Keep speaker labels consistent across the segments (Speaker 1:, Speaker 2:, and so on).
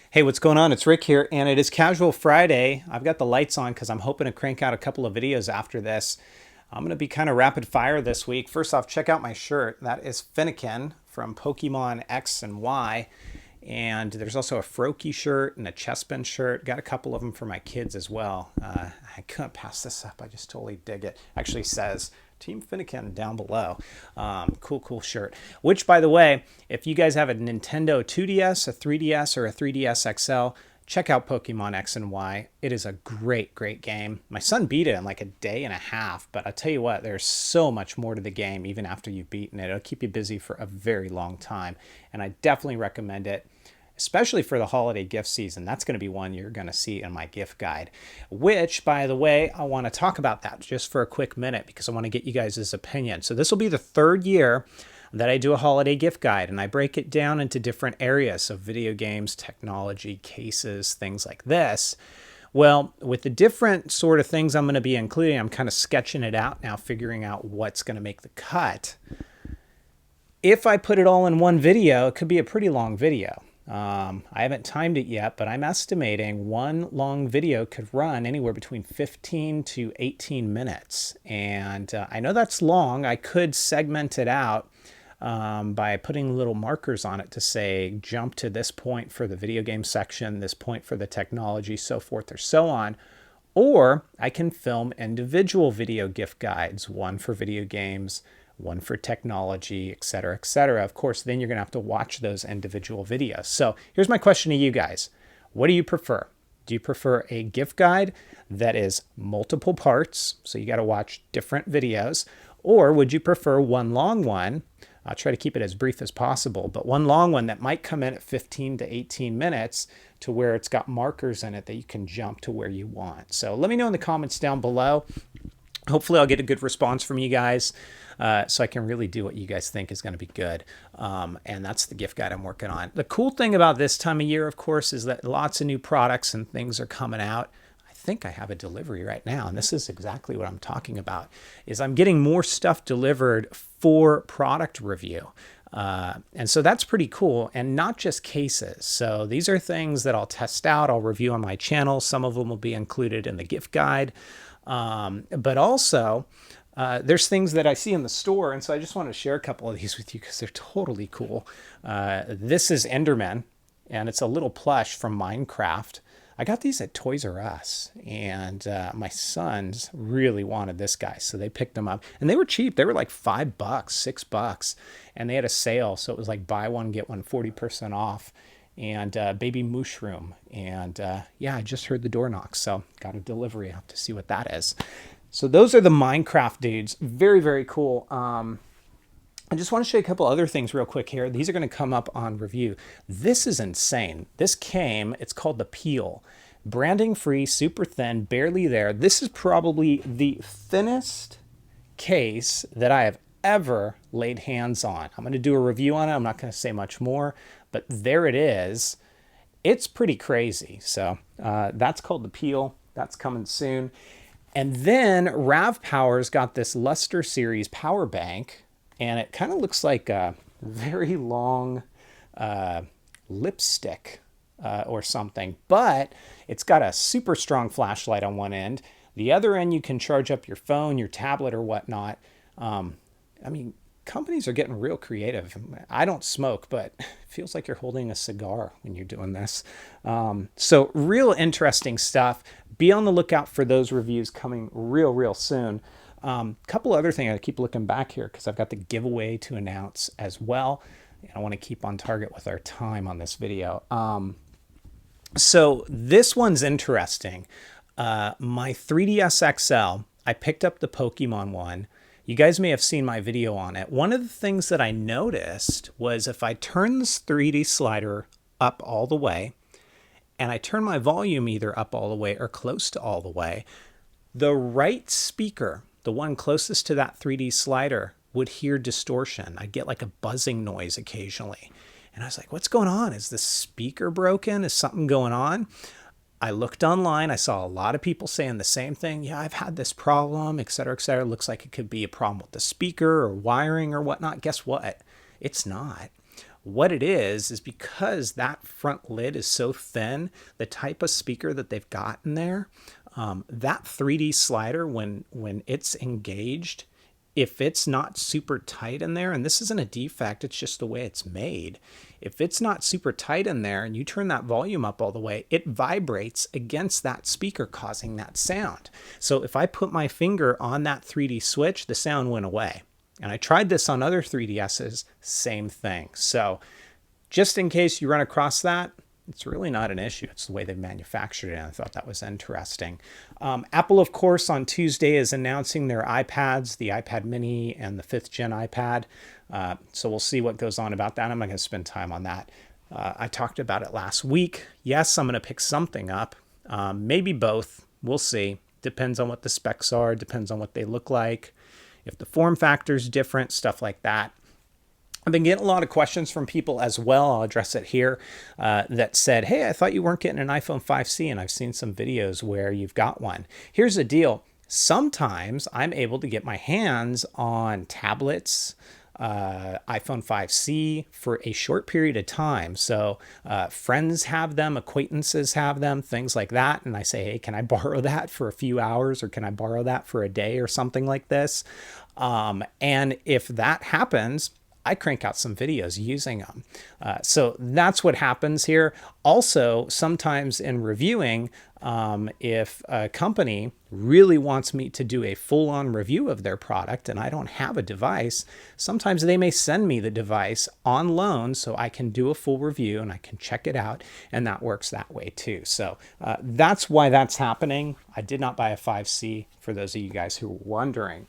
Speaker 1: Hey, what's going on? It's Rick here, and it is Casual Friday. I've got the lights on because I'm hoping to crank out a couple of videos after this. I'm going to be kind of rapid fire this week. First off, check out my shirt. That is Finnegan from Pokemon X and Y. And there's also a Froakie shirt and a Chespin shirt. Got a couple of them for my kids as well. I couldn't pass this up. I just totally dig it. Actually says Team Finnegan down below. Cool shirt. Which, by the way, if you guys have a Nintendo 2DS, a 3DS, or a 3DS XL, check out Pokemon X and Y. It is a great game. My son beat it in like a day and a half, but I'll tell you what, there's so much more to the game even after you've beaten it. It'll keep you busy for a very long time, and I definitely recommend it, especially for the holiday gift season. That's going to be one you're going to see in my gift guide, which, by the way, I want to talk about that just for a quick minute because I want to get you guys' opinion. So this will be the third year that I do a holiday gift guide, and I break it down into different areas. So video games, technology, cases, things like this. Well, with the different sort of things I'm going to be including, I'm kind of sketching it out now, figuring out what's going to make the cut. If I put it all in one video, it could be a pretty long video. I haven't timed it yet, but I'm estimating one long video could run anywhere between 15 to 18 minutes. And I know that's long. I could segment it out by putting little markers on it to say, jump to this point for the video game section, this point for the technology, so forth or so on. Or I can film individual video gift guides, one for video games, one for technology, etc., etc. Of course, then you're going to have to watch those individual videos. So here's my question to you guys. What do you prefer? Do you prefer a gift guide that is multiple parts, so you got to watch different videos? Or would you prefer one long one? I'll try to keep it as brief as possible, but one long one that might come in at 15 to 18 minutes to where it's got markers in it that you can jump to where you want. So let me know in the comments down below. Hopefully I'll get a good response from you guys so I can really do what you guys think is going to be good. And that's the gift guide I'm working on. The cool thing about this time of year, of course, is that lots of new products and things are coming out. I think I have a delivery right now, and this is exactly what I'm talking about, is I'm getting more stuff delivered for product review. And so that's pretty cool, and not just cases. So these are things that I'll test out, I'll review on my channel. Some of them will be included in the gift guide. But also, there's things that I see in the store, and so I just want to share a couple of these with you because they're totally cool. This is Enderman, and it's a little plush from Minecraft. I got these at Toys R Us, and my sons really wanted this guy, so they picked them up, and they were cheap. They were like $5, $6, and they had a sale, so it was like buy one get one 40% off. And baby mushroom, and yeah, I just heard the door knock, so got a delivery. I have to see what that is. So those are the Minecraft dudes. Very cool. I just want to show you a couple other things real quick here. These are going to come up on review. This is insane. This came, it's called the Peel. Branding free, super thin, barely there. This is probably the thinnest case that I have ever laid hands on. I'm going to do a review on it. I'm not going to say much more, but there it is. It's pretty crazy. So that's called the Peel. That's coming soon. And then Rav Power's got this Luster Series power bank, and it kind of looks like a very long lipstick or something, but it's got a super strong flashlight on one end. The other end, you can charge up your phone, your tablet, or whatnot. I mean, companies are getting real creative. I don't smoke, but it feels like you're holding a cigar when you're doing this. So real interesting stuff. Be on the lookout for those reviews coming real soon. Couple other things. I keep looking back here because I've got the giveaway to announce as well. And I want to keep on target with our time on this video. So this one's interesting. My 3DS XL, I picked up the Pokemon one. You guys may have seen my video on it. One of the things that I noticed was if I turn this 3D slider up all the way, and I turn my volume either up all the way or close to all the way, the right speaker, the one closest to that 3D slider, would hear distortion. I'd get like a buzzing noise occasionally. And I was like, what's going on? Is the speaker broken? Is something going on? I looked online. I saw a lot of people saying the same thing. Yeah, I've had this problem, et cetera, et cetera. Looks like it could be a problem with the speaker or wiring or whatnot. Guess what? It's not. What it is because that front lid is so thin, the type of speaker that they've got in there, that 3D slider, when it's engaged, if it's not super tight in there, and this isn't a defect, it's just the way it's made. If it's not super tight in there and you turn that volume up all the way, it vibrates against that speaker, causing that sound. So if I put my finger on that 3D switch, the sound went away. And I tried this on other 3DSs, same thing. So just in case you run across that, it's really not an issue. It's the way they manufactured it, and I thought that was interesting. Apple, of course, on Tuesday is announcing their iPads, the iPad mini and the 5th gen iPad. So we'll see what goes on about that. I'm not going to spend time on that. I talked about it last week. Yes, I'm going to pick something up, maybe both. We'll see. Depends on what the specs are, depends on what they look like, if the form factor is different, stuff like that. I've been getting a lot of questions from people as well, I'll address it here, that said, hey, I thought you weren't getting an iPhone 5C, and I've seen some videos where you've got one. Here's the deal. Sometimes I'm able to get my hands on tablets, iPhone 5C for a short period of time. So friends have them, acquaintances have them, things like that. And I say, hey, can I borrow that for a few hours, or can I borrow that for a day or something like this? And if that happens, I crank out some videos using them. So that's what happens here. Also, sometimes in reviewing, if a company really wants me to do a full-on review of their product and I don't have a device, sometimes they may send me the device on loan so I can do a full review and I can check it out, and that works that way too. So that's why that's happening. I did not buy a 5C, for those of you guys who were wondering.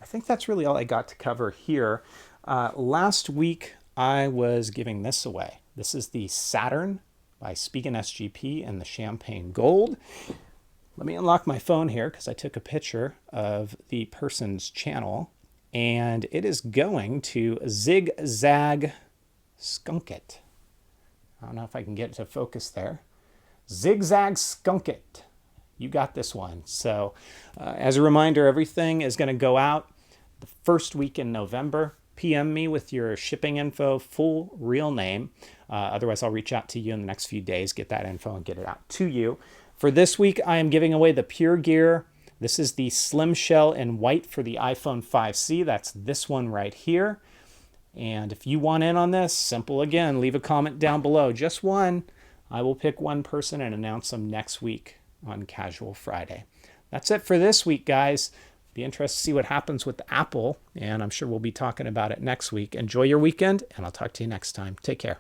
Speaker 1: I think that's really all I got to cover here. Last week, I was giving this away. This is the Saturn by Spigen SGP in the Champagne Gold. Let me unlock my phone here because I took a picture of the person's channel, and it is going to Zigzag Skunkit. I don't know if I can get it to focus there. Zigzag Skunkit. You got this one. So as a reminder, everything is going to go out the first week in November. PM me with your shipping info, full real name. Otherwise, I'll reach out to you in the next few days, get that info and get it out to you. For this week, I am giving away the Pure Gear. This is the Slim Shell in white for the iPhone 5C. That's this one right here. And if you want in on this, simple again, leave a comment down below. Just one. I will pick one person and announce them next week on Casual Friday. That's it for this week, guys. Be interested to see what happens with Apple, and I'm sure we'll be talking about it next week. Enjoy your weekend, and I'll talk to you next time. Take care.